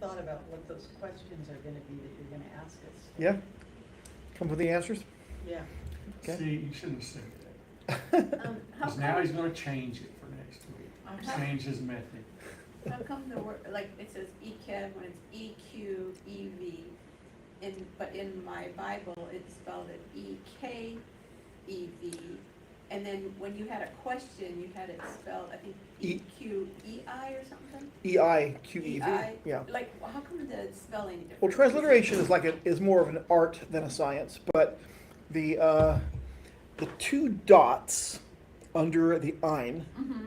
thought about what those questions are gonna be that you're gonna ask us. Yeah? Come with the answers? Yeah. Okay. See, you shouldn't have said that. How Because now he's come, gonna change it for next week, Uh-huh. change his method. how come the word, like, it says Eqev when it's EQEV, but in my Bible, it's spelled it EKEV, and then when you had a question, you had it spelled, I think, EQEI or something? EIQEV, EI? yeah. Like, how come the spelling different? Well, transliteration is more of an art than a science, but the two dots under the ein Mm-hmm,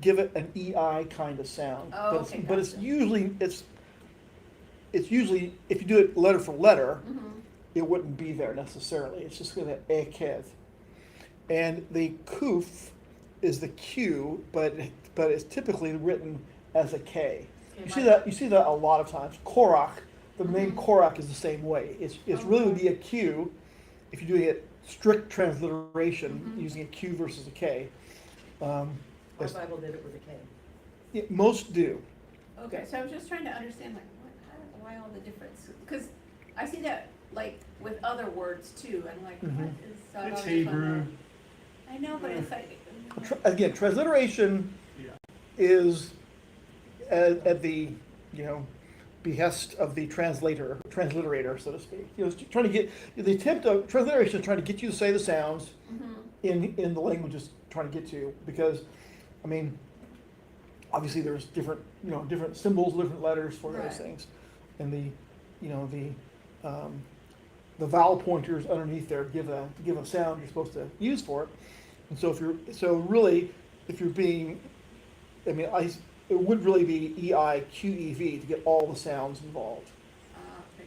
give it an EI kind of sound. Oh, But it's, okay, but it's gotcha. usually if you do it letter for letter, mm-hmm, it wouldn't be there necessarily. It's just gonna Eqev. And the kuf is the Q, but it's typically written as a K. Okay, You see that a lot of times. Korach, the name Mhm. Korach is the same way. It's really would be a Q if you're doing it strict transliteration Mhm. using a Q versus a K. My Yes. Bible did it with a K. Most do. okay, so I was just trying to understand, like, why all the difference? Because I see that, like, with other words too, and like, what Mhm. is? So I've It's always Hebrew. wondered. I know, but it's like. Again, transliteration Yeah. is at the behest of the transliterator, so to speak. Trying to get the attempt of transliteration is trying to get you to say the sounds Mhm. in the language it's trying to get to, because I mean, obviously there's different symbols, different letters for Right. those things, and the vowel pointers underneath there give a sound you're supposed to use for it. And so if you're being, I mean, it would really be EIQEV to get all the sounds involved.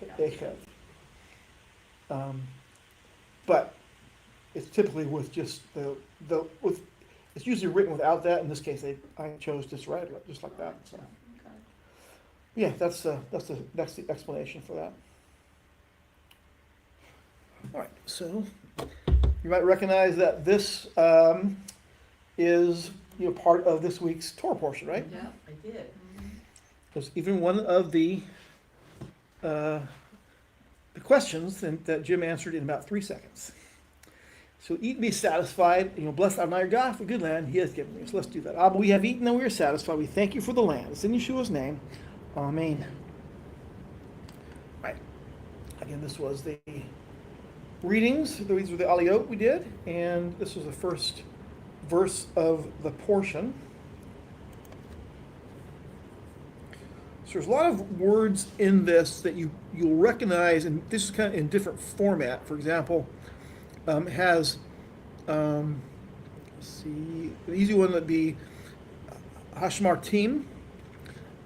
Okay, gotcha. Eqev. But it's typically with just it's usually written without that. In this case, I chose to write it just like that. So Okay. yeah, that's the explanation for that. All right, so you might recognize that this is part of this week's Torah portion, right? Yeah, I did. Mhm. There's even one of the questions that Jim answered in about 3 seconds. So eat and be satisfied. Blessed art thou your God for good land He has given you. So let's do that. Abba, we have eaten and we are satisfied. We thank you for the land. It's in Yeshua's name. Amen. Right. Again, this was the readings. These were the aliyot we did, and this was the first verse of the portion. So there's a lot of words in this that you'll recognize, and this is kind of in different format. For example, has let's see, the easy one would be hashmartim.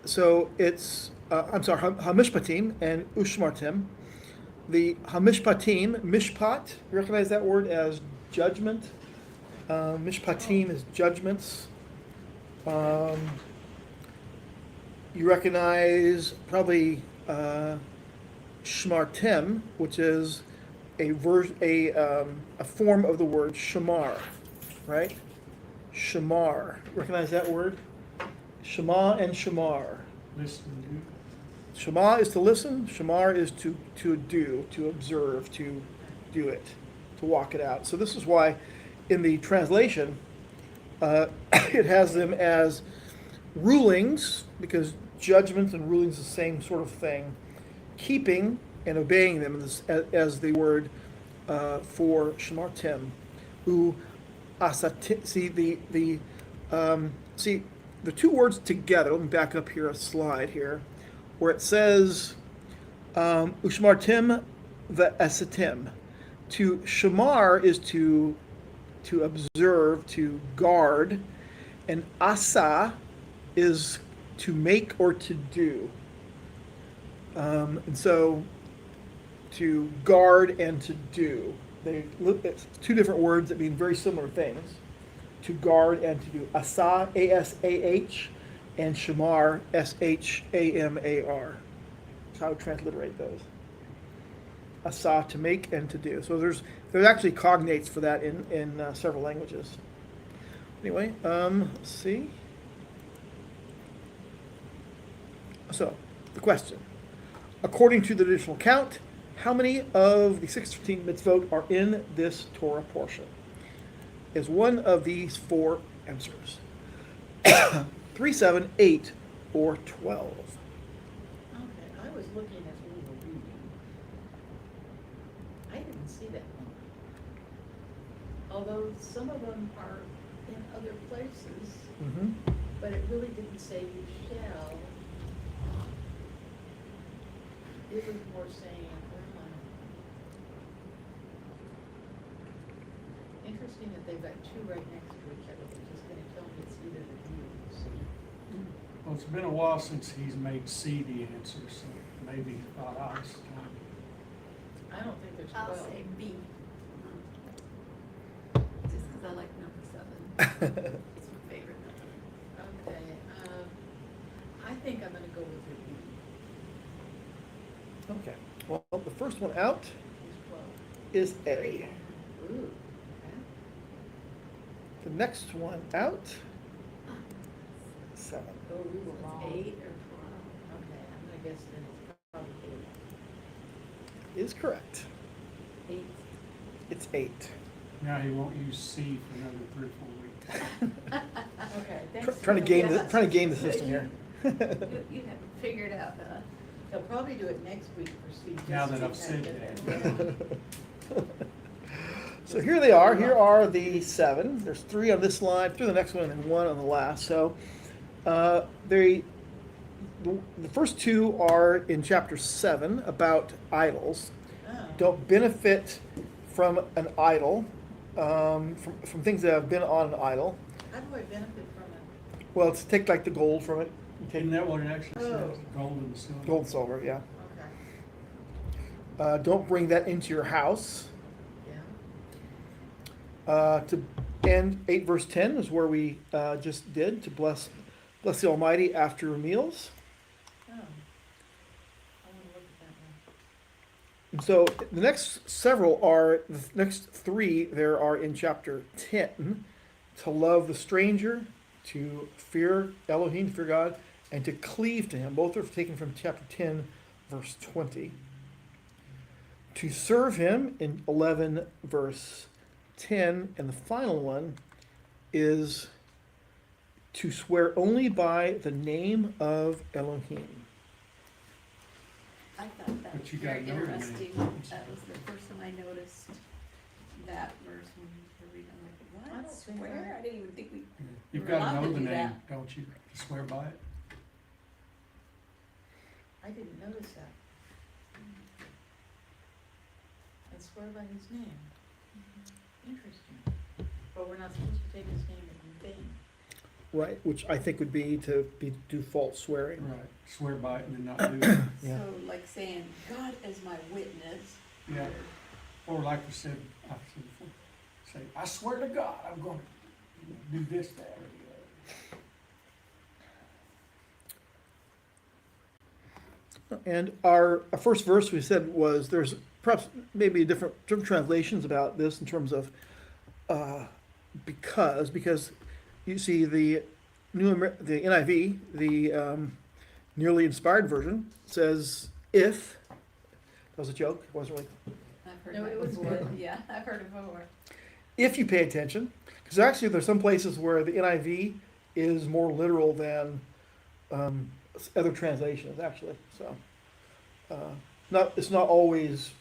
So it's hamishpatim and ushmartim. The hamishpatim, mishpat, you recognize that word as judgment. Mishpatim is judgments. You recognize probably shmartim, which is a form of the word shamar, right? Shamar. Recognize that word? Shema and shamar. Listen, Shema is to listen. Shamar is to do, to observe, to do it, to walk it out. So this is why in the translation it has them as rulings, because judgments and rulings is the same sort of thing. Keeping and obeying them as the word for shemartim. See the two words together. Let me back up here a slide here, where it says ushmartim ve'esatim. To shamar is to observe, to guard, and asa is to make or to do. And so to guard and to do. It's two different words that mean very similar things. To guard and to do. Asa, A-S-A-H, and shamar, S-H-A-M-A-R. That's how to transliterate those. Asa, to make and to do. So there's actually cognates for that in several languages. Anyway, let's see. So the question. According to the traditional count, how many of the 613 mitzvot are in this Torah portion? Is one of these four answers. 3, 7, 8, or 12? Okay, I was looking as we were reading. I didn't see that one. Although some of them are in other places, Mm-hmm. but it really didn't say you shall. It was more saying, interesting that they've got two right next to each other, which is gonna tell me it's either the B or the C. Well, it's been a while since he's made C the answer, so maybe he thought I was kind I don't think there's I'll 12. say B. Just because I like number 7. It's my favorite number. Okay, I think I'm gonna go with the B, Okay. Well, the first one out who's 12. is A. Ooh, okay. The next one out, 7. Oh, we were It's wrong. 8 or 12. Okay, I'm gonna guess then it's probably Is correct. 8. It's 8. of, now he won't use C for another 3 or 4 weeks. Okay, thanks. Trying to game the system here. You haven't figured out, They'll probably do it next week for Steve. Now just that to I've said kind of- So here they are. Here are the 7. There's 3 on this line, 3 on the next one, and 1 on the last. So the first 2 are in chapter 7 about idols. Oh. Don't benefit from an idol, from things that have been on an idol. How do I benefit from it? Well, it's take like the gold from it. Take Isn't that what it actually Oh. says? Gold and silver? gold, silver, yeah. Okay, Don't bring that into your house. yeah. To end 8 verse 10 is where we just did, to bless the Almighty after meals. Oh. I wanna look at that one. And so the next several are, the next 3 there are in chapter 10, to love the stranger, to fear Elohim, to fear God, and to cleave to him. Both are taken from chapter 10, verse 20. To serve him in 11, verse 10, and the final one is to swear only by the name of Elohim. I thought that was But you very gotta know the name. interesting. That was the first time I noticed that verse when we were reading. I'm like, I what? don't think Swear? I- I didn't even think we. You've We're got to allowed know to the do name, that. don't you, to swear by it? I didn't notice that. And swear by his name. Interesting. But we're not supposed to take his name in vain. Right, which I think would be to do false swearing. Right, swear by it and then not do it. Yeah. So like saying, God is my witness. Yeah. Or like we said, I've said before, say, I swear to God, I'm gonna do this, that, or the other. And our first verse we said was, there's perhaps maybe different translations about this in terms of because you see the the NIV, the nearly inspired version, says if. That was a joke. It wasn't really. I've heard No, that it was before. good. Yeah, I've heard it before. If you pay attention, because actually there's some places where the NIV is more literal than other translations, actually. So, it's not always,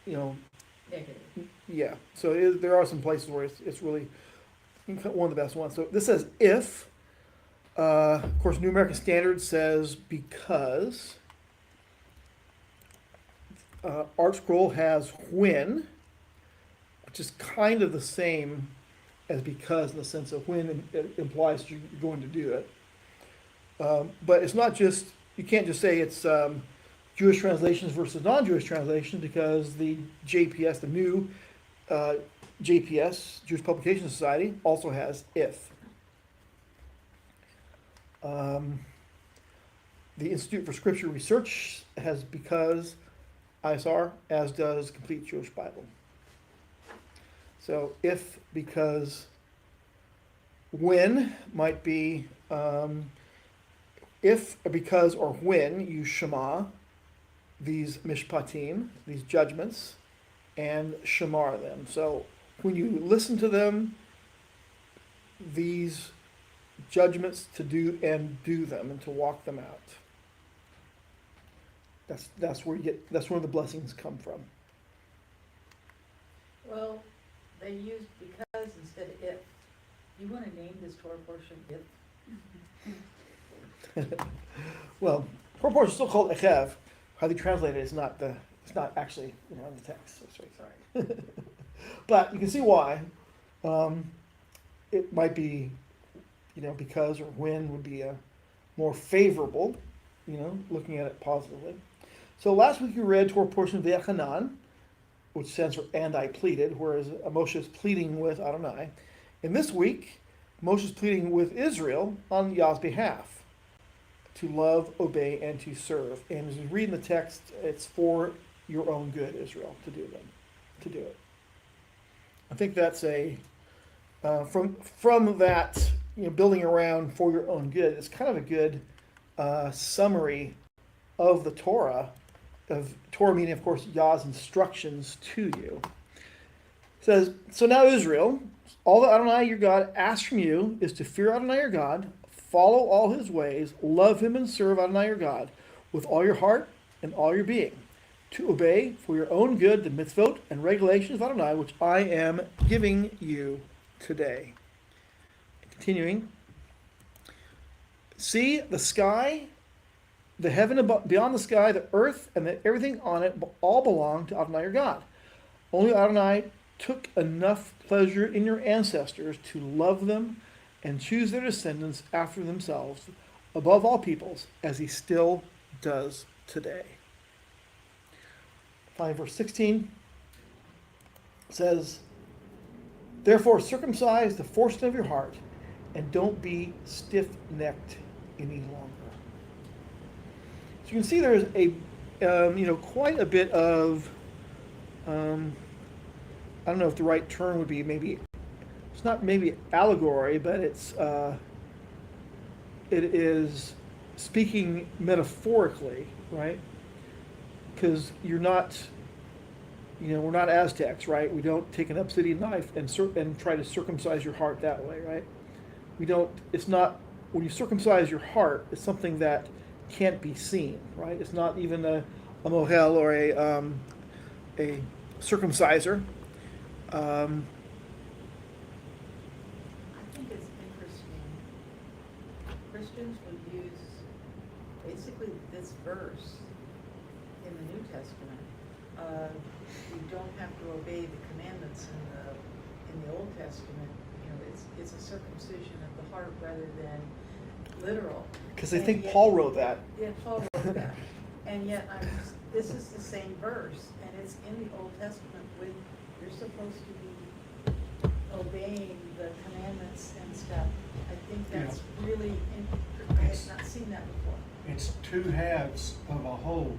Negative. yeah. So there are some places where it's really one of the best ones. So this says if. Of course, New American Standard says because. Art Scroll has when, which is kind of the same as because in the sense of when it implies you're going to do it. But it's not just, you can't just say it's Jewish translations versus non-Jewish translations, because the JPS, the new JPS, Jewish Publication Society, also has if. The Institute for Scripture Research has because, ISR, as does Complete Jewish Bible. So if, because, when might be if, because, or when you shema these mishpatim, these judgments, and shamar them. So when you listen to them, these judgments to do and do them and to walk them out. That's where the blessings come from. Well, they used because instead of if. You wanna name this Torah portion if? Well, proportion is still called Eqev. How they translate it is not it's not actually in the text. Sorry. But you can see why. It might be, because or when would be a more favorable, looking at it positively. So last week you read Torah portion of V'echanan, which stands for "and I pleaded," whereas Moshe is pleading with Adonai. And this week, Moshe is pleading with Israel on Yah's behalf to love, obey, and to serve. And as you read in the text, it's for your own good, Israel, to do it. I think that's from that, building around for your own good. It's kind of a good summary of the Torah. Of Torah meaning, of course, Yah's instructions to you. It says, so now Israel, all that Adonai your God asks from you is to fear Adonai your God, follow all his ways, love him and serve Adonai your God with all your heart and all your being, to obey for your own good the mitzvot and regulations of Adonai, which I am giving you today. Continuing, see the sky, the heaven beyond the sky, the earth, and everything on it all belong to Adonai your God. Only Adonai took enough pleasure in your ancestors to love them and choose their descendants after themselves above all peoples, as he still does today. Finally, verse 16 says, therefore circumcise the foreskin of your heart and don't be stiff-necked any longer. So you can see there's quite a bit of, I don't know if the right term would be it's not maybe allegory, but it is speaking metaphorically, right? Because you're not, we're not Aztecs, right? We don't take an obsidian knife and try to circumcise your heart that way, right? It's not, when you circumcise your heart, it's something that can't be seen, right? It's not even a mohel or a circumciser. I think it's interesting. Christians would use basically this verse in the New Testament. You don't have to obey the commandments in the Old Testament. It's a circumcision of the heart rather than literal. Because I think Paul wrote that. Yeah, Paul wrote that. And yet, this is the same verse, and it's in the Old Testament with, you're supposed to be obeying the commandments and stuff. I think that's really, I have not seen that before. It's two halves of a whole: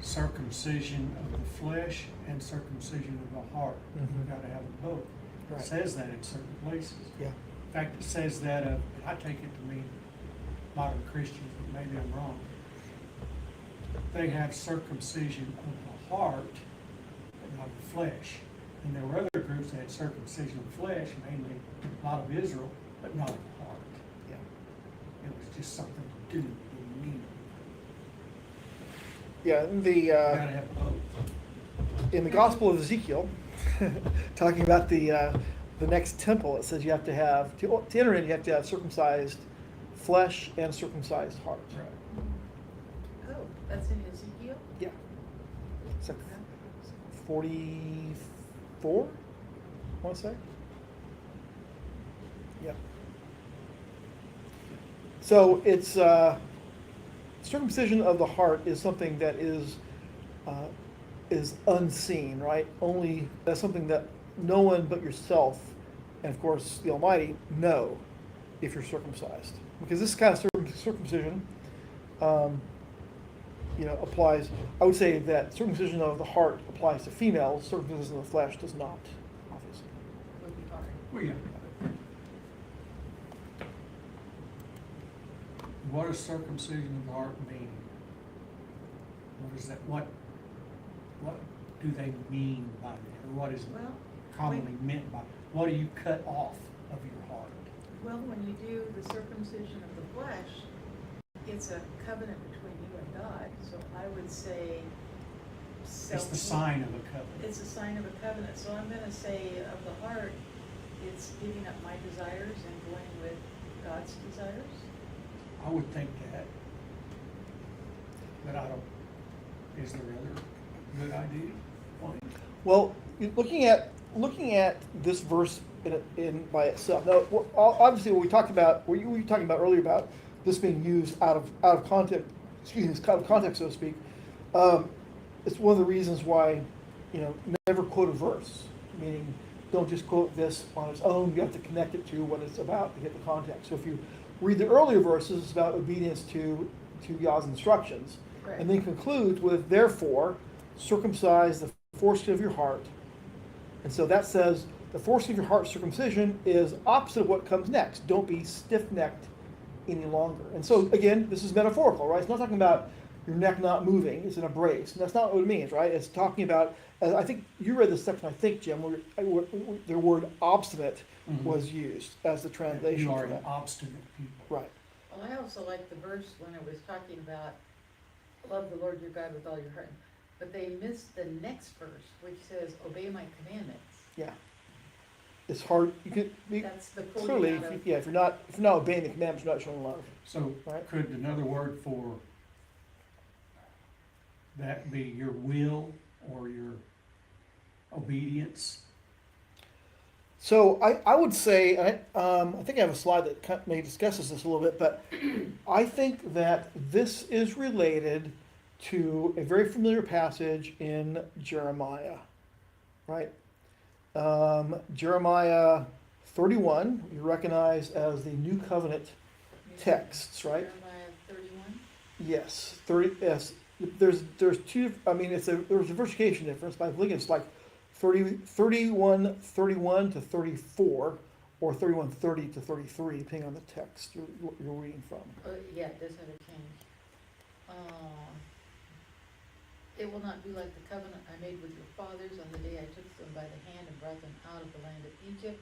circumcision of the flesh and circumcision of the heart. Mhm. We've got to have them both. Right. It says that in certain places. Yeah. In fact, it says that and I take it to mean modern Christians, but maybe I'm wrong. They have circumcision of the heart, but not the flesh. And there were other groups that had circumcision of the flesh, mainly a lot of Israel, but not of the heart. Yeah. It was just something to do. You need. Yeah, You gotta have both. in the Gospel of Ezekiel, talking about the next temple, it says you have to have, to enter in, you have to have circumcised flesh and circumcised heart. Right. Oh, that's in Ezekiel? Yeah. It's like 44, I want to say. Yeah. So it's circumcision of the heart is something that is unseen, right? Only that's something that no one but yourself, and of course the Almighty, know if you're circumcised. Because this kind of circumcision, applies. I would say that circumcision of the heart applies to females. Circumcision of the flesh does not, obviously. Would be hard. Well, yeah. What does circumcision of the heart mean? What is that, what do they mean by that? Or what is Well, commonly meant by, what do you cut off of your heart? well, when you do the circumcision of the flesh, it's a covenant between you and God, so I would say. It's the sign of a covenant. It's a sign of a covenant, so I'm gonna say of the heart, it's giving up my desires and going with God's desires. I would think that, but I don't, is there other good idea? Well, looking at this verse in by itself. Now, obviously, what we talked about, what you were talking about earlier about this being used out of context, out of context, so to speak. It's one of the reasons why, never quote a verse, meaning don't just quote this on its own. You have to connect it to what it's about to get the context. So if you read the earlier verses, it's about obedience to Yah's instructions, Correct. and then concludes with, therefore, circumcise the foreskin of your heart. And so that says the foreskin of your heart circumcision is opposite of what comes next. Don't be stiff-necked any longer. And so again, this is metaphorical, right? It's not talking about your neck not moving. It's an embrace. And that's not what it means, right? It's talking about, I think you read this section, I think, Jim, where the word obstinate was used as the translation You are for an that. obstinate people. Right. Well, I also like the verse when it was talking about love the Lord your God with all your heart. But they missed the next verse, which says, obey my commandments. Yeah. It's hard. You could be That's the quoting clearly, out of. if you're not obeying the commandments, you're not showing love. So Right. could another word for that be your will or your obedience? So I would say, I think I have a slide that maybe discusses this a little bit, but I think that this is related to a very familiar passage in Jeremiah, right? Jeremiah 31, you recognize as the New Covenant texts, right? Jeremiah 31. Yes, 30. Yes, there's two. I mean, there's a versification difference, but I believe it's like 31:31 to 34, or 31:30 to 33, depending on the text you're reading from. Yeah, it does have a change. It will not be like the covenant I made with your fathers on the day I took them by the hand and brought them out of the land of Egypt,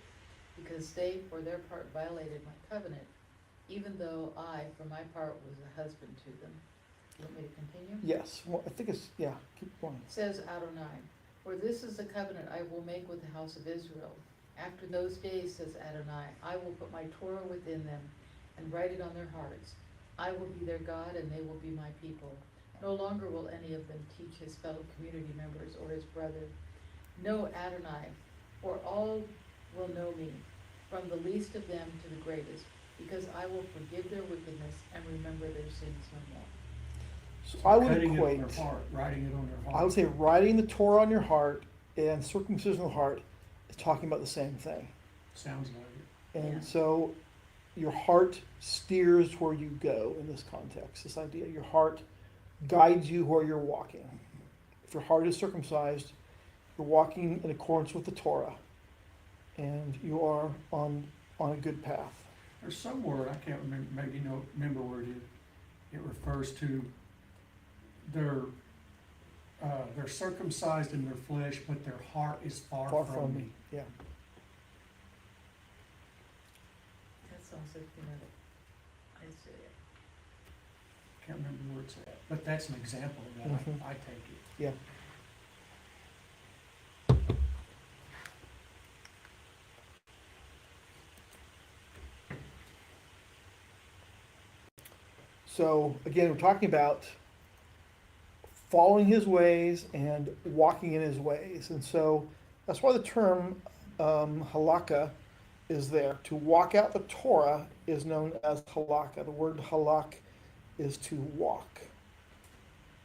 because they, for their part, violated my covenant, even though I, for my part, was a husband to them. You want me to continue? Yes, well, I think it's, yeah, keep going. Says Adonai, for this is the covenant I will make with the house of Israel. After those days, says Adonai, I will put my Torah within them and write it on their hearts. I will be their God and they will be my people. No longer will any of them teach his fellow community members or his brother, know Adonai, for all will know me, from the least of them to the greatest, because I will forgive their wickedness and remember their sins no more. So I would Cutting it equate, on their heart, writing it on their heart. I would say writing the Torah on your heart and circumcision of the heart is talking about the same thing. Sounds like it. And Yeah. so your heart steers where you go in this context, this idea. Your heart guides you where you're walking. If your heart is circumcised, you're walking in accordance with the Torah, and you are on a good path. There's some word, I can't remember, maybe you remember where it is. It refers to they're circumcised in their flesh, but their heart is far from me. Yeah. That sounds like, I see it. Can't remember where it's at, but that's an example of that. Mhm. I take it. Yeah. So again, we're talking about following his ways and walking in his ways. And so that's why the term halakha is there. To walk out the Torah is known as halakha. The word halak is to walk.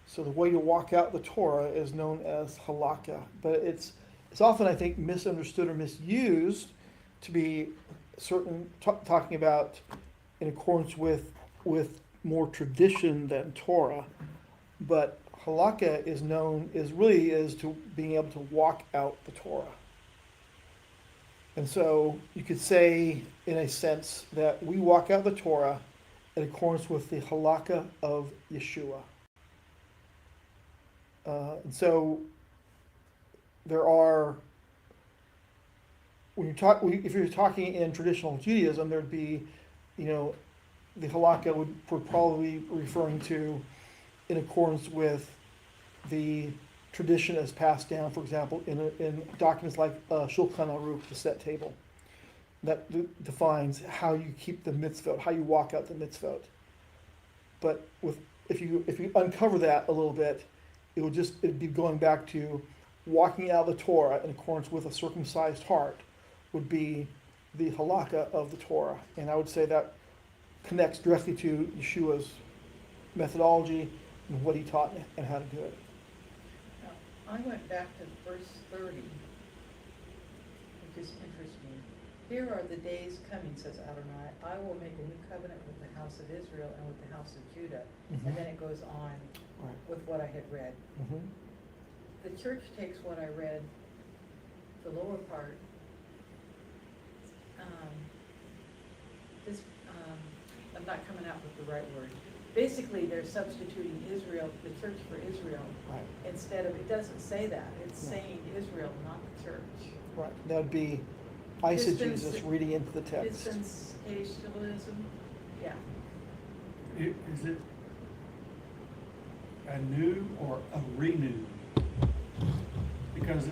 So the way to walk out the Torah is known as halakha. But it's often, I think, misunderstood or misused to be talking about in accordance with more tradition than Torah. But halakha is really to being able to walk out the Torah. And so you could say, in a sense, that we walk out the Torah in accordance with the halakha of Yeshua. And so there are, if you're talking in traditional Judaism, there'd be, the halakha would probably be referring to in accordance with the tradition as passed down, for example, in documents like Shulchan Aruch, the set table, that defines how you keep the mitzvot, how you walk out the mitzvot. But if you uncover that a little bit, it'd be going back to walking out the Torah in accordance with a circumcised heart would be the halakha of the Torah. And I would say that connects directly to Yeshua's methodology and what he taught and how to do it. Now, I went back to verse 30, which is interesting. Here are the days coming, says Adonai, I will make a new covenant with the house of Israel and with the house of Judah. Mhm. And then it goes on Right. with what I had read. Mhm. The church takes what I read, the lower part, I'm not coming out with the right word. Basically, they're substituting Israel, the church for Israel, Right. instead of, it doesn't say that, it's No. saying Israel, not the church. Right. That would be eisegesis, reading into the text. Dispensationalism, yeah. Is it a new or a renewed? Because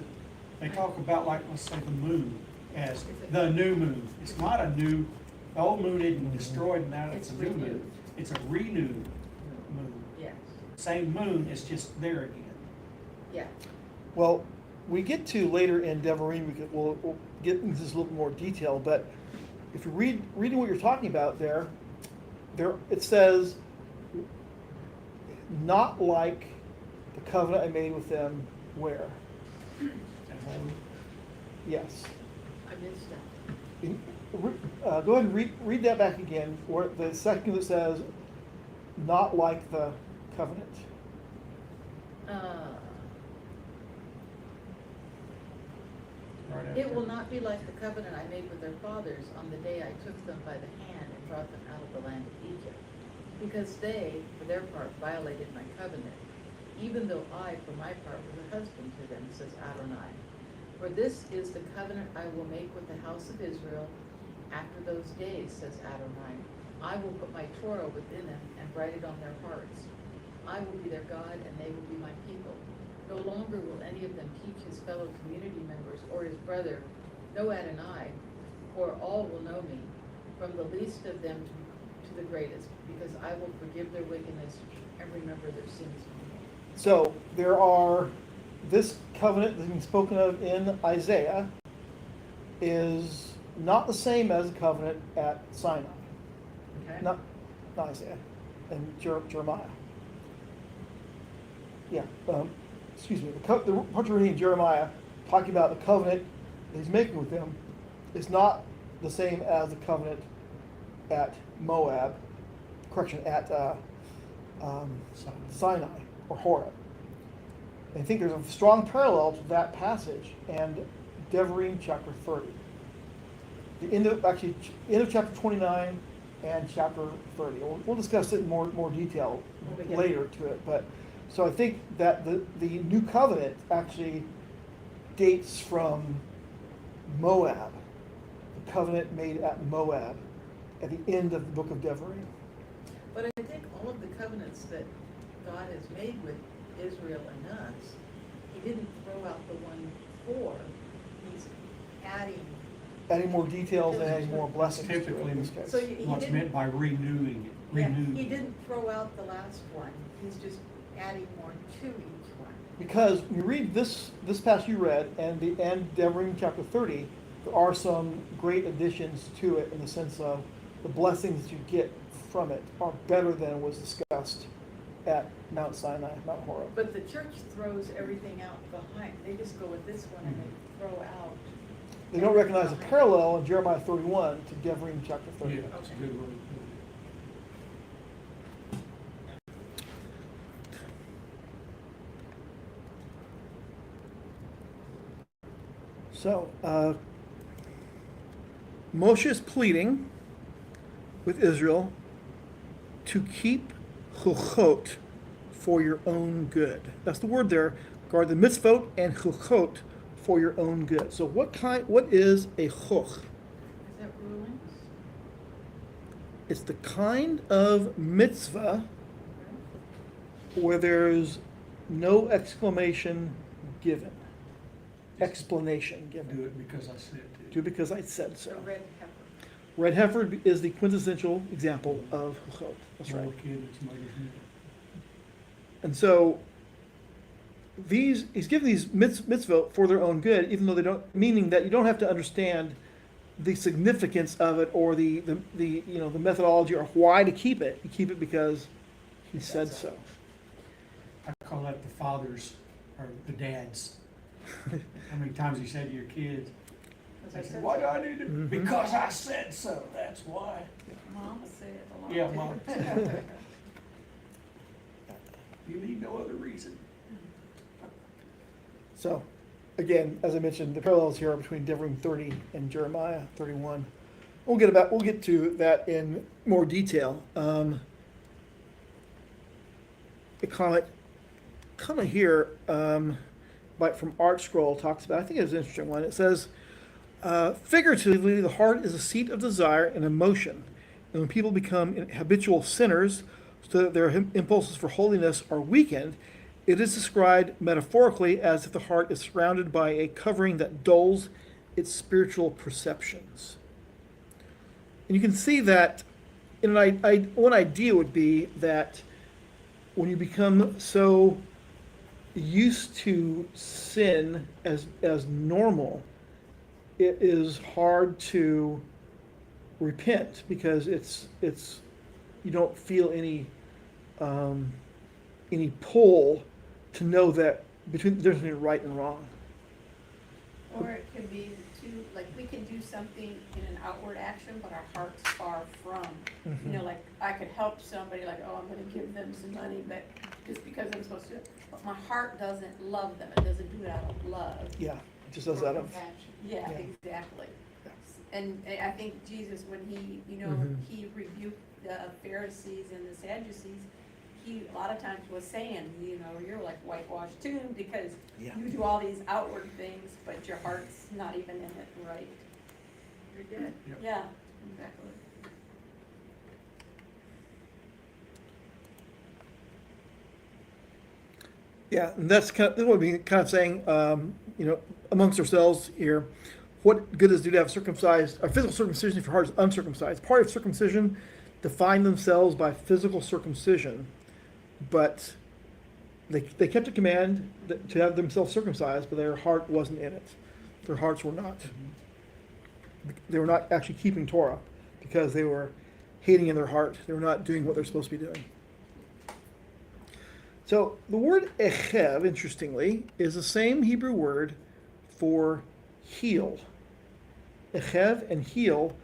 they talk about, like, let's say the moon as the new moon. It's not a new, the old moon isn't destroyed and now it's a new moon. renewed. It's a renewed moon. Yes, Same moon, it's just there again. yeah. Well, we get to later in Devarim, we'll get into this a little more detail, but if you reading what you're talking about there it says, not like the covenant I made with them where? Yes. I missed that. Go ahead and read that back again, where the second that says, not like the covenant. Right It after. will not be like the covenant I made with their fathers on the day I took them by the hand and brought them out of the land of Egypt. Because they, for their part, violated my covenant, even though I, for my part, was a husband to them, says Adonai. For this is the covenant I will make with the house of Israel after those days, says Adonai. I will put my Torah within them and write it on their hearts. I will be their God and they will be my people. No longer will any of them teach his fellow community members or his brother, know Adonai, for all will know me, from the least of them to the greatest, because I will forgive their wickedness and remember their sins no more. So this covenant that's been spoken of in Isaiah is not the same as the covenant at Sinai. Okay? Not Isaiah, and Jeremiah. Yeah, excuse me, the part you're reading in Jeremiah, talking about the covenant that he's making with them, is not the same as the covenant at Moab, at Sinai or Horeb. I think there's a strong parallel to that passage and Devarim chapter 30. The end of chapter 29 and chapter 30. We'll discuss it in more detail later to it. But so I think that the new covenant actually dates from Moab, the covenant made at Moab at the end of the book of Devarim. But I think all of the covenants that God has made with Israel and us, he didn't throw out the one before. He's adding More details and adding more blessings to it Typically, in this case. So he what's didn't- meant by renewing it, Yeah, renewed. he didn't throw out the last one, he's just adding more to each one. Because when you read this passage you read and the end Devarim chapter 30, there are some great additions to it in the sense of the blessings that you get from it are better than was discussed at Mount Sinai, Mount Horeb. But the church throws everything out behind, they just go with this one and they throw out. They don't recognize a parallel in Jeremiah 31 to Devarim chapter 30. Yeah, that's a good word. So, Moshe is pleading with Israel to keep chuchot for your own good. That's the word there. Guard the mitzvot and chuchot for your own good. So what is a chuch? Is that rulings? It's the kind of mitzvah where there's no exclamation given. Explanation given. Do it because I said to. Do because I said So so. red heifer. Red heifer is the quintessential example of chuchot. That's right. Little kid that's made his meal. And so he's given these mitzvot for their own good, even though they don't, meaning that you don't have to understand the significance of it or the methodology or why to keep it. You keep it because he said so. I call that the fathers or the dads. How many times you say to your kids, As they I say, said, why do I need to? Mhm. Because I said so, that's why. Mama said it a lot. Yeah, too. Mom. You need no other reason. So, again, as I mentioned, the parallels here are between Devarim 30 and Jeremiah 31. We'll get to that in more detail. A comment here from Art Scroll talks about, I think it's an interesting one. It says, figuratively, the heart is a seat of desire and emotion. And when people become habitual sinners, so that their impulses for holiness are weakened, it is described metaphorically as if the heart is surrounded by a covering that dulls its spiritual perceptions. And you can see that one idea would be that when you become so used to sin as normal, it is hard to repent because it's you don't feel any pull to know that there's between right and wrong. Or it could be too, like, we can do something in an outward action, but our heart's far from. You know, like, I could help somebody, like, oh, I'm gonna give them some money, but just because I'm supposed to, but my heart doesn't love them, it doesn't do it out of love. Yeah, it just does or out of. compassion. Yeah, Yeah. exactly. Yeah. And I think Jesus, when he, Mhm. he rebuked the Pharisees and the Sadducees, he a lot of times was saying, you're like whitewashed tomb because Yeah. you do all these outward things, but your heart's not even in it right. You're dead. Yep. Yeah, exactly. Yeah, and that's what we're kind of saying, amongst ourselves here. What good does it do to have circumcised, or physical circumcision if your heart is uncircumcised? Part of circumcision defined themselves by physical circumcision, but they kept a command to have themselves circumcised, but their heart wasn't in it. Their hearts were not. They were not actually keeping Torah because they were hating in their heart. They were not doing what they're supposed to be doing. So the word Eqev, interestingly, is the same Hebrew word for heel. Eqev and heel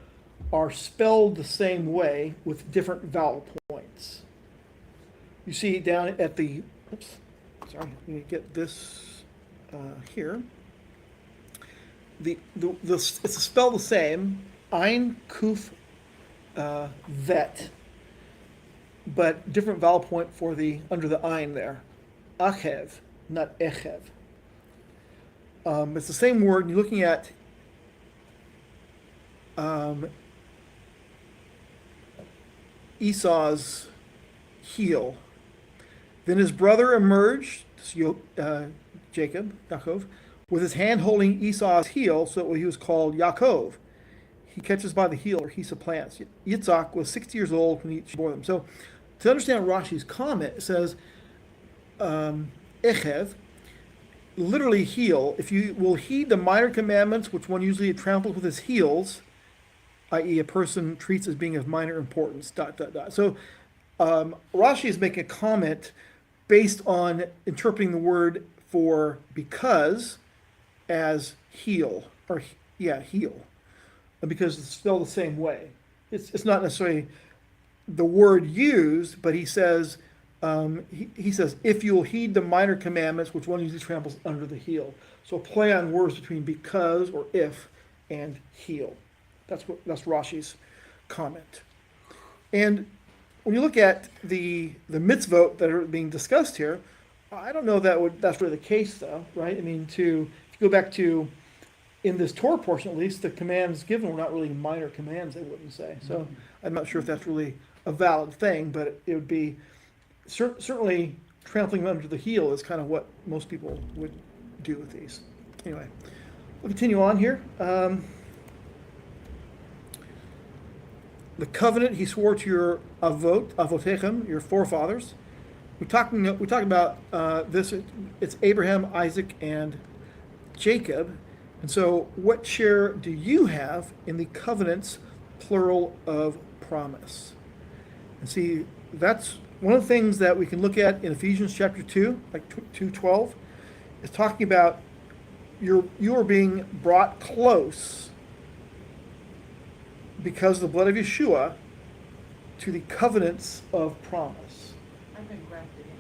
are spelled the same way with different vowel points. You see down at the, let me get this here. It's spelled the same, Ein Kuf Vet, but different vowel point for under the Ein there. Achev, not Echev. It's the same word, and you're looking at Esau's heel. Then his brother emerged, Jacob, Yaakov, with his hand holding Esau's heel, so he was called Yaakov. He catches by the heel, or he supplants. Yitzhak was 60 years old when he bore them. So to understand Rashi's comment, it says, Echev, literally heel, if you will heed the minor commandments, which one usually tramples with his heels, i.e. a person treats as being of minor importance, ... So Rashi is making a comment based on interpreting the word for because as heel, heel, because it's spelled the same way. It's not necessarily the word used, but he says, he says, if you'll heed the minor commandments, which one usually tramples under the heel. So a play on words between because or if and heel. That's Rashi's comment. And when you look at the mitzvot that are being discussed here, I don't know that's really the case though, right? I mean, if you go back to, in this Torah portion at least, the commands given were not really minor commands, I wouldn't say. So I'm not sure if that's really a valid thing, but it would be certainly trampling under the heel is kind of what most people would do with these. Anyway, we'll continue on here. The covenant he swore to your avotechem, your forefathers. We talk about this. It's Abraham, Isaac, and Jacob. And so, what share do you have in the covenants, plural of promise? And see, that's one of the things that we can look at in Ephesians chapter 2, like 2:12, is talking about you are being brought close because of the blood of Yeshua to the covenants of promise. I've been grafted in.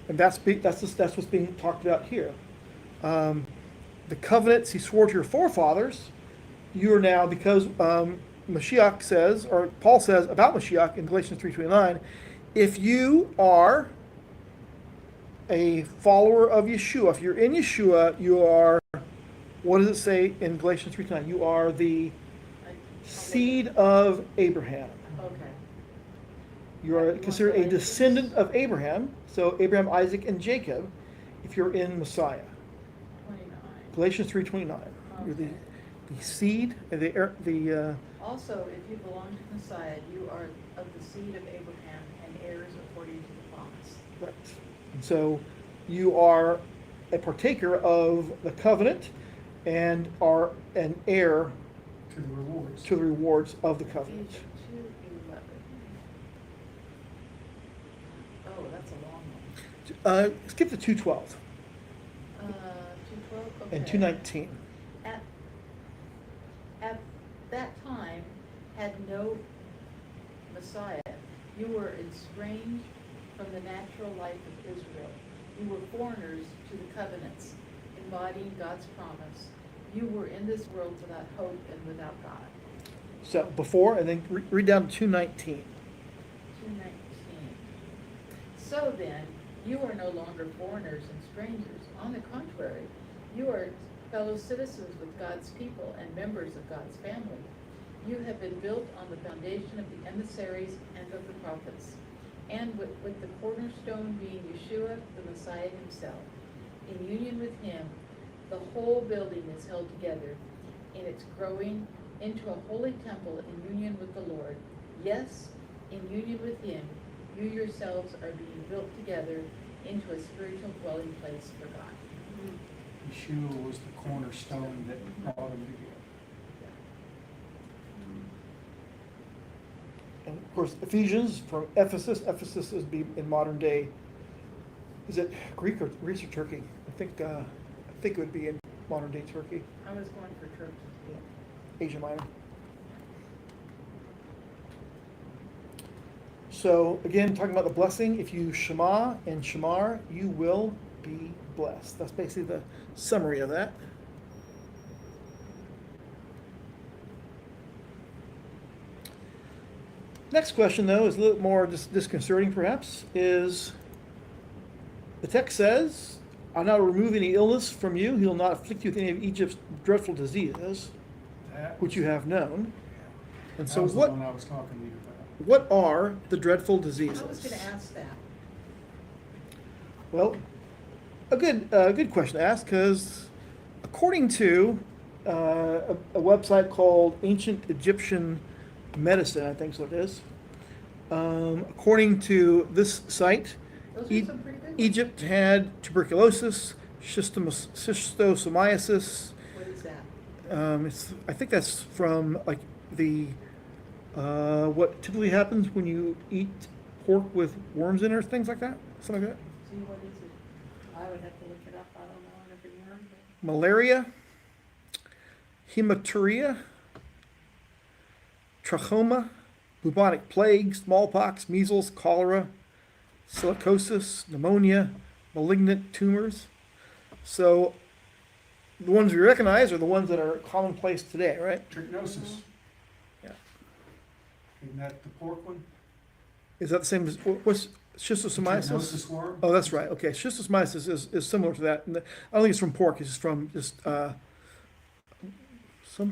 And that's what's being talked about here. The covenants he swore to your forefathers, you are now, because Mashiach says, or Paul says about Mashiach in Galatians 3:29, if you are a follower of Yeshua, if you're in Yeshua, you are, what does it say in Galatians 3:29? You are the seed of Abraham. Okay. You are considered a descendant of Abraham, so Abraham, Isaac, and Jacob, if you're in Messiah. 29. Galatians 3:29. You're the seed, Also, if you belong to Messiah, you are of the seed of Abraham and heirs according to the promise. right. And so you are a partaker of the covenant and are an heir To the rewards. to the rewards of the covenant. Ephesians 2:11. Oh, that's a long one. Skip to 2:12 2:12, okay. and 2:19. At that time, had no Messiah. You were estranged from the natural life of Israel. You were foreigners to the covenants, embodying God's promise. You were in this world without hope and without God. So before, and then read down to 2:19. 2:19. So then, you are no longer foreigners and strangers. On the contrary, you are fellow citizens with God's people and members of God's family. You have been built on the foundation of the emissaries and of the prophets, and with the cornerstone being Yeshua, the Messiah himself. In union with him, the whole building is held together in its growing into a holy temple in union with the Lord. Yes, in union with him, you yourselves are being built together into a spiritual dwelling place for God. Yeshua was the cornerstone that brought them together. And of course, Ephesians from Ephesus. Ephesus is in modern day. Is it Greek or Turkey? I think it would be in modern day Turkey, I was going for Turkey. Asia Minor. So again, talking about the blessing, if you Shema and Shamar, you will be blessed. That's basically the summary of that. Next question, though, is a little more disconcerting, perhaps, is the text says, I'll not remove any illness from you. He will not afflict you with any of Egypt's dreadful diseases, which you have known. And so That was the what one I was talking to you about. what are the dreadful diseases? I was going to ask that. Well, a good question to ask, because according to a website called Ancient Egyptian Medicine, I think so it is. According to this site, Those are some pretty good ones. Egypt had tuberculosis, schistosomiasis. What is that? I think that's from like the what typically happens when you eat pork with worms in it or things like that, something like that. See, what is it? I would have to look it up, I don't know, I never learned it. Malaria, hematuria, trachoma, bubonic plague, smallpox, measles, cholera, silicosis, pneumonia, malignant tumors. So the ones we recognize are the ones that are commonplace today, right? Trichinosis. Yeah. Isn't that the pork one? Is that the same as, what's schistosomiasis? Trichinosis worm? Oh, that's right, okay, schistosomiasis is similar to that. And I don't think it's from pork, it's from just, some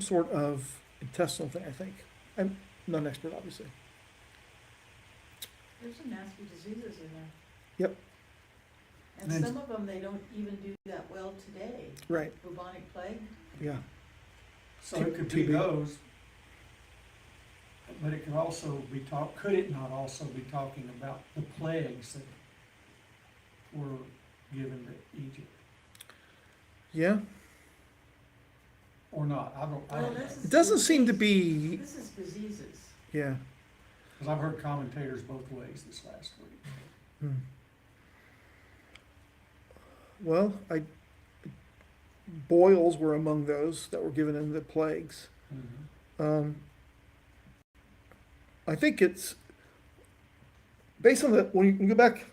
sort of intestinal thing, I think. I'm not an expert, obviously. There's some nasty diseases in there. Yep. And And some of them, they don't even do that well today. Right, Bubonic plague, yeah. So it could be TB. those, but it could also be could it not also be talking about the plagues that were given to Egypt? Yeah, Or not? I Well, don't know. this is- it doesn't seem to be, this is diseases. yeah. Because I've heard commentators both ways this last week. Hmm. Well, boils were among those that were given in the plagues. Mhm. I think it's based on the, when you go back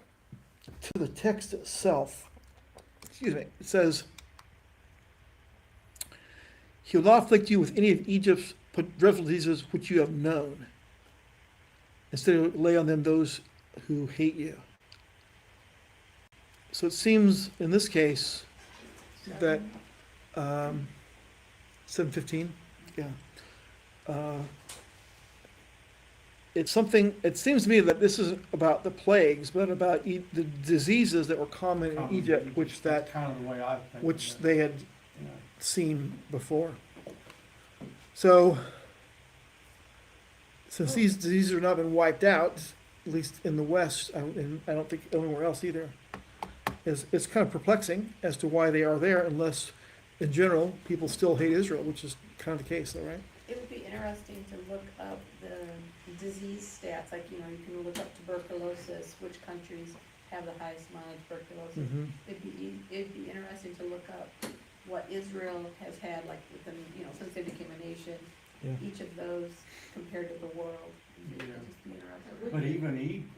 to the text itself, excuse me, it says, "He will not afflict you with any of Egypt's dreadful diseases which you have known. Instead, he will lay on them those who hate you." So it seems in this case that 7:15, yeah. It's something, it seems to me that this isn't about the plagues, but about the diseases that were common in Common Egypt, which That's kind of the way I think. which of it. they had Yeah. seen before. So, since these diseases have not been wiped out, at least in the West, and I don't think anywhere else either, it's kind of perplexing as to why they are there, unless, in general, people still hate Israel, which is kind of the case, though, right? It would be interesting to look up the disease stats, like, you can look up tuberculosis, which countries have the highest amount of tuberculosis. Mm-hmm. It'd be interesting to look up what Israel has had, like, within, since they became a nation, Yeah. each of those compared to the world. It'd Yeah. just be interesting. But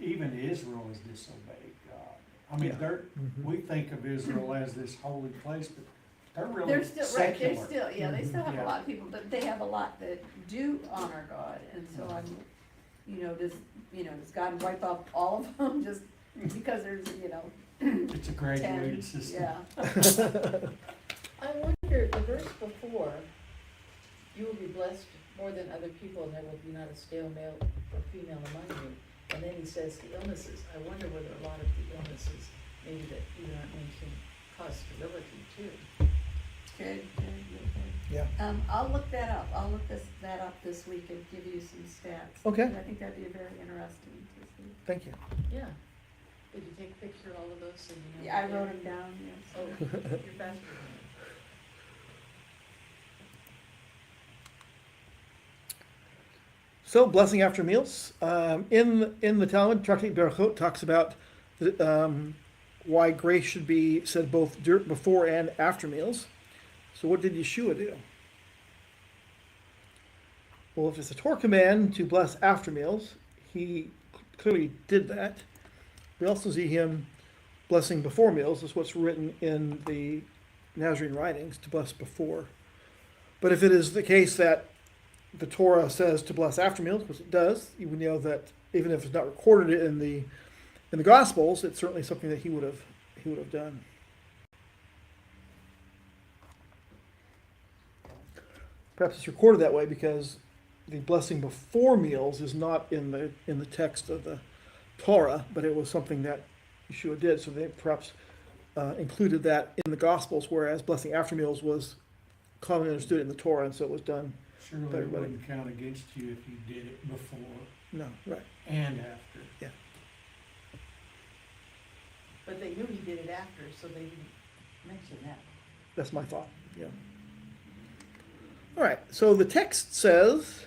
even Israel has disobeyed God. I mean, Yeah. Mhm. we think of Israel as this holy place, but they're really They're still, right, secular. they're still, they still have Yeah. a lot of people, but they have a lot that do honor God, and so does God wipe off all of them just because there's, It's a graduated 10, system. yeah. I wonder, the verse before, "You will be blessed more than other people, and there will be not a stale male or female among you." And then he says the illnesses. I wonder whether a lot of the illnesses, maybe that you aren't mentioning, cause sterility too. Good. Yeah. I'll look that up, that up this week and give you some stats. Okay. I think that'd be very interesting to see. Thank you. Yeah. Did you take a picture of all of those so you know? Yeah, I wrote them down, yes. Oh, you're faster than me. So, blessing after meals. In the Talmud, Tractate Berachot talks about why grace should be said both before and after meals. So, what did Yeshua do? Well, if it's a Torah command to bless after meals, he clearly did that. We also see him blessing before meals. That's what's written in the Nazarene writings, to bless before. But if it is the case that the Torah says to bless after meals, because it does, you would know that even if it's not recorded in the Gospels, it's certainly something that he would have done. Perhaps it's recorded that way because the blessing before meals is not in the text of the Torah, but it was something that Yeshua did. So they perhaps included that in the Gospels, whereas blessing after meals was commonly understood in the Torah, and so it was done. Surely it Everybody. wouldn't count against you if you did it before No, right. and after. But they knew he did it after, so they didn't mention that. That's my thought, yeah. All right, so the text says,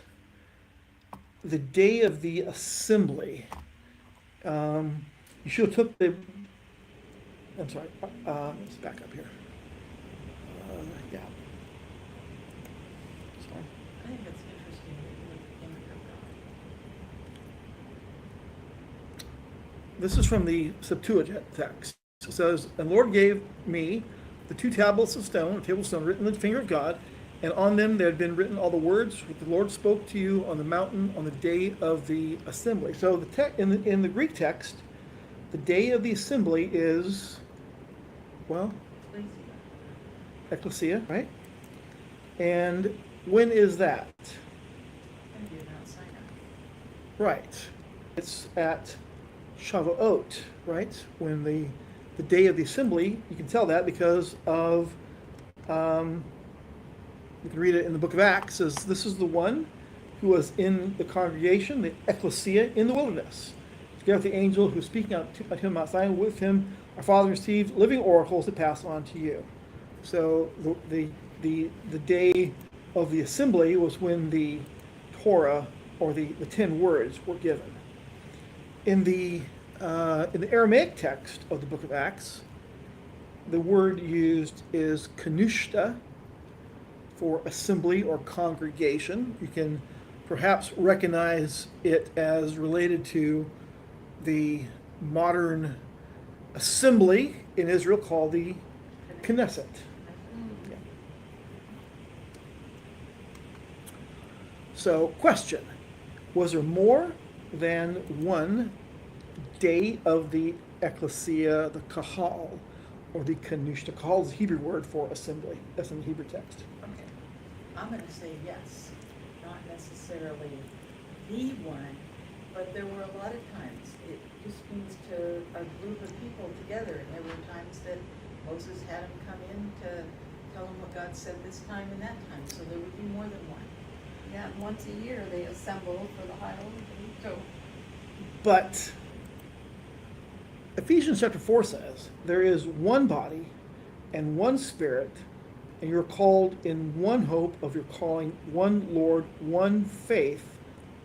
the day of the assembly. Yeshua took the, I'm sorry, let's back up here. Yeah. Sorry. I think that's interesting, that you look at the image of God. This is from the Septuagint text. It says, "And the Lord gave me the two tablets of stone, a table of stone written in the finger of God, And on them there had been written all the words which the Lord spoke to you on the mountain on the day of the assembly. So in the Greek text, the day of the assembly is, well, Ecclesia, right? And when is that? Gonna be Mount Sinai. Right. It's at Shavuot, right? When the day of the assembly, you can tell that because of, you can read it in the book of Acts, says this is the one who was in the congregation, the ecclesia, in the wilderness. Together with the angel who was speaking out to him outside, with him our father received living oracles to pass on to you. So the day of the assembly was when the Torah, or the 10 words, were given. In the Aramaic text of the book of Acts, the word used is kanushta for assembly or congregation. You can perhaps recognize it as related to the modern assembly in Israel called the Knesset. Yeah. So, question. Was there more than one day of the ecclesia, the kahal, or the kanushta? Kahal is the Hebrew word for assembly. That's in the Hebrew text. Okay, I'm gonna say yes, not necessarily the one, but there were a lot of times. It just means to a group of people together, and there were times that Moses had them come in to tell them what God said this time and that time, so there would be more than one. Yeah, and once a year they assemble for the high holy day. So, But Ephesians chapter 4 says, there is one body and one spirit, and you're called in one hope of your calling, one Lord, one faith,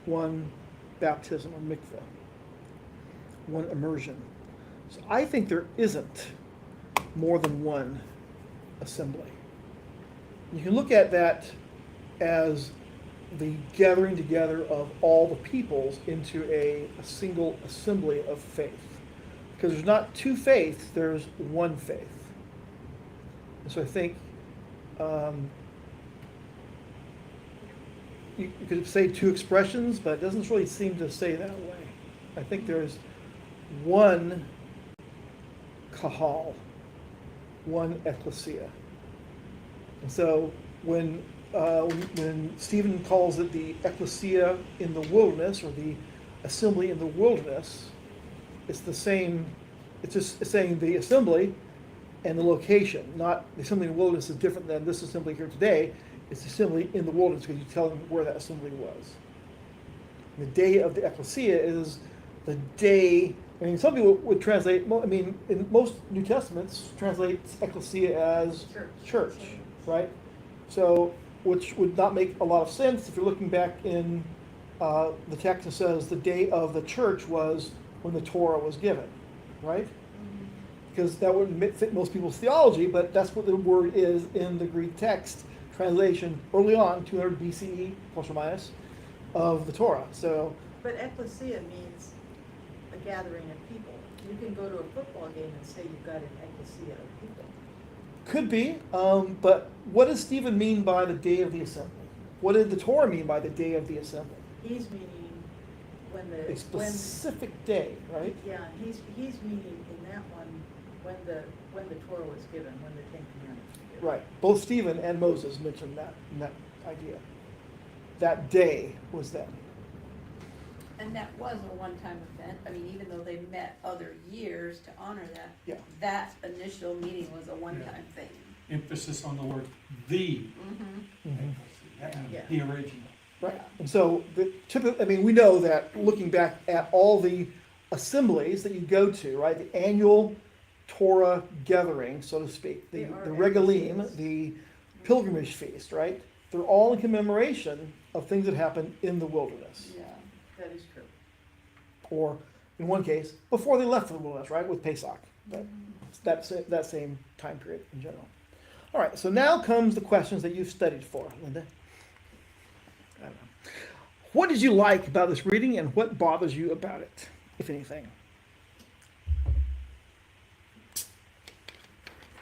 one baptism or mikveh, one immersion. So I think there isn't more than one assembly. You can look at that as the gathering together of all the peoples into a single assembly of faith. Because there's not two faiths, there's one faith. And so I think you could say two expressions, but it doesn't really seem to say that way. I think there's one kahal, one ecclesia. And so when Stephen calls it the ecclesia in the wilderness, or the assembly in the wilderness, it's the same, it's just saying the assembly and the location, not the assembly in the wilderness is different than this assembly here today. It's the assembly in the wilderness because you tell them where that assembly was. The day of the ecclesia is the day, I mean, some people would translate, I mean, in most New Testaments, translates ecclesia as church, right? So, which would not make a lot of sense if you're looking back in the text that says the day of the church was when the Torah was given, right? Because that wouldn't fit most people's theology, but that's what the word is in the Greek text translation early on, 200 BCE, plus or minus, of the Torah. So, But ecclesia means a gathering of people. You can go to a football game and say you've got an ecclesia of people. could be, but what does Stephen mean by the day of the assembly? What did the Torah mean by the day of the assembly? He's meaning when A specific day, right? Yeah, he's meaning in that one, when the Torah was given, when the Ten Commandments were given. Right. Both Stephen and Moses mentioned that idea. That day was then. and that was a one-time event. I mean, even though they met other years to honor that, Yeah. that initial meeting was a one-time thing. Emphasis on the word the. Mhm. That means Yeah. the original. Right. Yeah. And so, I mean, we know that looking back at all the assemblies that you go to, right, the annual Torah gathering, so to speak, the They are regalim, ecclesias. the pilgrimage feast, right? They're all in commemoration of things that happened in the wilderness. Yeah. That is true. Or, in one case, before they left the wilderness, right, with Pesach. That same time period in general. All right, so now comes the questions that you've studied for, Linda. I don't know. What did you like about this reading, and what bothers you about it, if anything?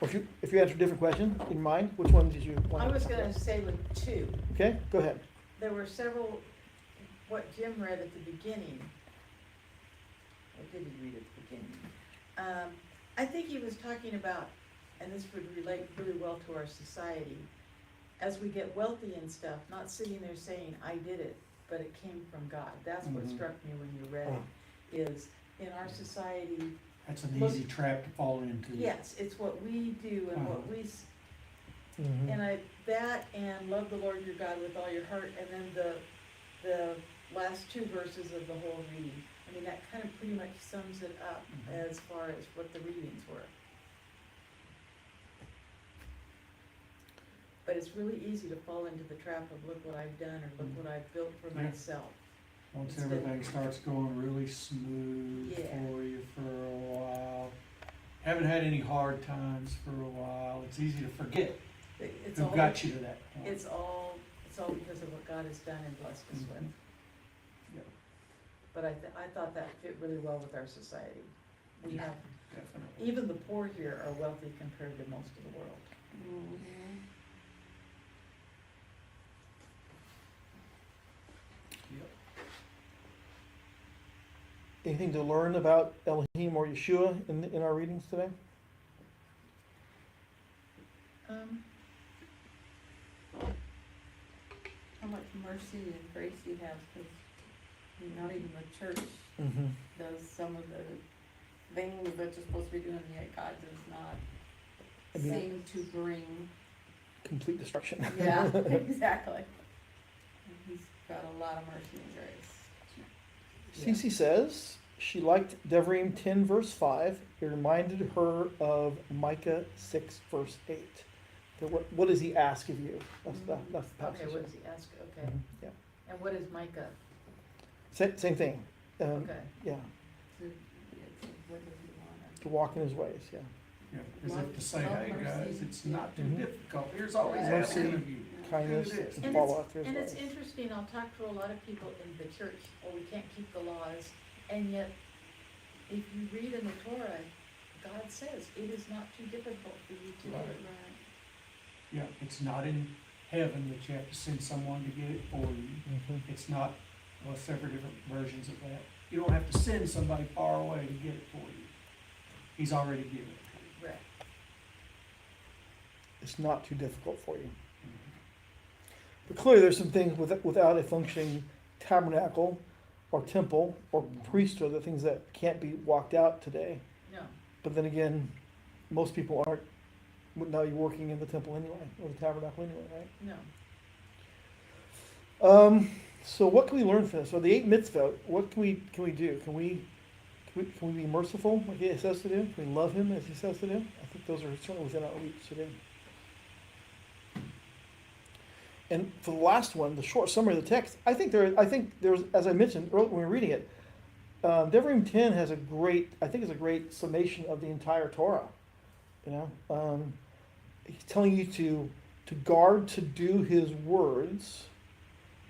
Or if you answer a different question in mind, which one did you want? I was gonna say with two. Okay, go ahead. There were several, what Jim read at the beginning. What did he read at the beginning? I think he was talking about, and this would relate really well to our society, as we get wealthy and stuff, not sitting there saying, I did it, but it came from God. That's what Mhm. struck me when you read it, is in our society, That's an Look- easy trap to fall into. yes, it's what we do and what we, Mhm. and that and love the Lord your God with all your heart, and then the last two verses of the whole reading. I mean, that kind of pretty much sums it up Mhm. as far as what the readings were. But it's really easy to fall into the trap of look what I've done or look what I've built for Yeah. myself. Once Instead- everything starts going really smooth Yeah. for you for a while, haven't had any hard times for a while, it's easy to forget It's who all, got you to that point. it's all because of what God has done and blessed us with. Mhm. Yep. But I thought that fit really well with our society. We Yeah. have, Definitely. even the poor here are wealthy compared to most of the world. Mhm. Yep. Anything to learn about Elohim or Yeshua in our readings today? How much mercy and grace he has, because not even the church Mm-hmm. does some of the things that you're supposed to be doing, yet God does not I mean- seem to bring, Complete destruction. yeah, exactly. And he's got a lot of mercy and grace. Cece says she liked Devarim 10 verse 5. It reminded her of Micah 6 verse 8. So what does he ask of you? That's the passage. Okay, what does he ask? Okay. Mhm, yeah. And what is Micah? Same thing. Okay. Yeah, What does he want? to walk in his ways. Yeah. Yeah, as if to say, Love, hey mercy. guys, it's not too Mhm. difficult, here's always Yeah. ahead of you. Kindness Do this. and And follow after his And ways. it's interesting, I'll talk to a lot of people in the church, oh, we can't keep the laws, and yet, if you read in the Torah, God says, it is not too difficult for you to do Right. it. Yeah, it's not in heaven that you have to send someone to get it for you. Mhm. It's not, well, several different versions of that. You don't have to send somebody far away to get it for you. He's already given it to Right. It's not too difficult for you. you. But clearly, there's some things without a functioning tabernacle or temple or priesthood, the things that can't be walked out today. No, But then again, most people aren't, now you're working in the temple anyway, or the tabernacle anyway, right? no. So what can we learn from this? So the 8 mitzvot, what can we do? Can we be merciful like he says to do? Can we love him as he says to do? I think those are certainly within our reach to do. And for the last one, the short summary of the text, I think there's, as I mentioned earlier when we were reading it, Devarim 10 has a great summation of the entire Torah. You know, he's telling you to guard, to do his words,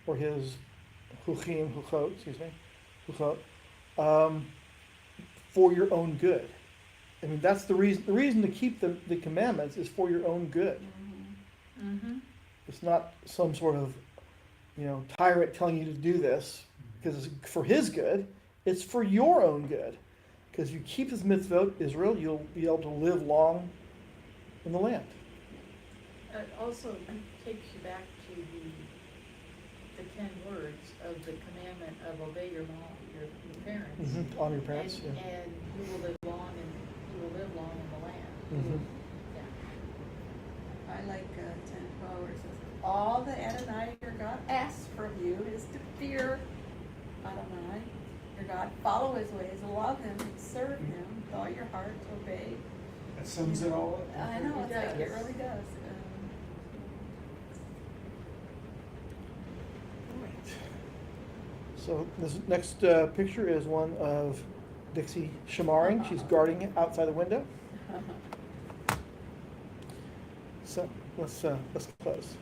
or his huchot, for your own good. I mean, that's the reason. The reason to keep the commandments is for your own good. Mm-hmm. It's not some sort of, tyrant telling you to do this because it's for his good. It's for your own good. Because if you keep his mitzvot, Israel, you'll be able to live long in the land. It also takes you back to the 10 words of the commandment of obey your mom, your parents. Honor your parents. And, Yeah. and you will live long in the land. Mhm. Yeah. I like 10:12 where it says, all that Adonai your God asks from you is to fear Adonai your God, follow his ways, love him, serve him with all your heart, obey. That sums it all up. I know, it's like, it does. really does. So this next picture is one of Dixie shamaring. She's guarding outside the window. So let's close.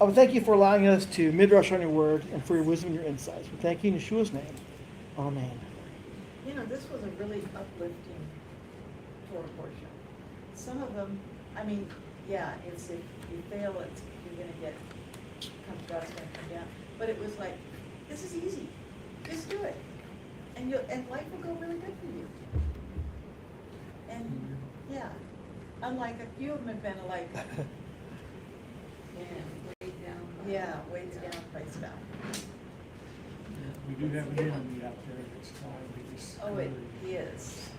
I would thank you for allowing us to midrash on your word and for your wisdom and your insights. We thank you in Yeshua's name. Amen. You know, this was a really uplifting Torah portion. some of them, I mean, yeah, it's, if you fail, it's, you're gonna get, God's gonna come down. But it was like, this is easy, just do it. And and life will go really good for you. And, yeah, unlike a few of them have been like, Way down. yeah, weights down, price down. We do have an enemy out there that's trying to Oh, it discourage. is.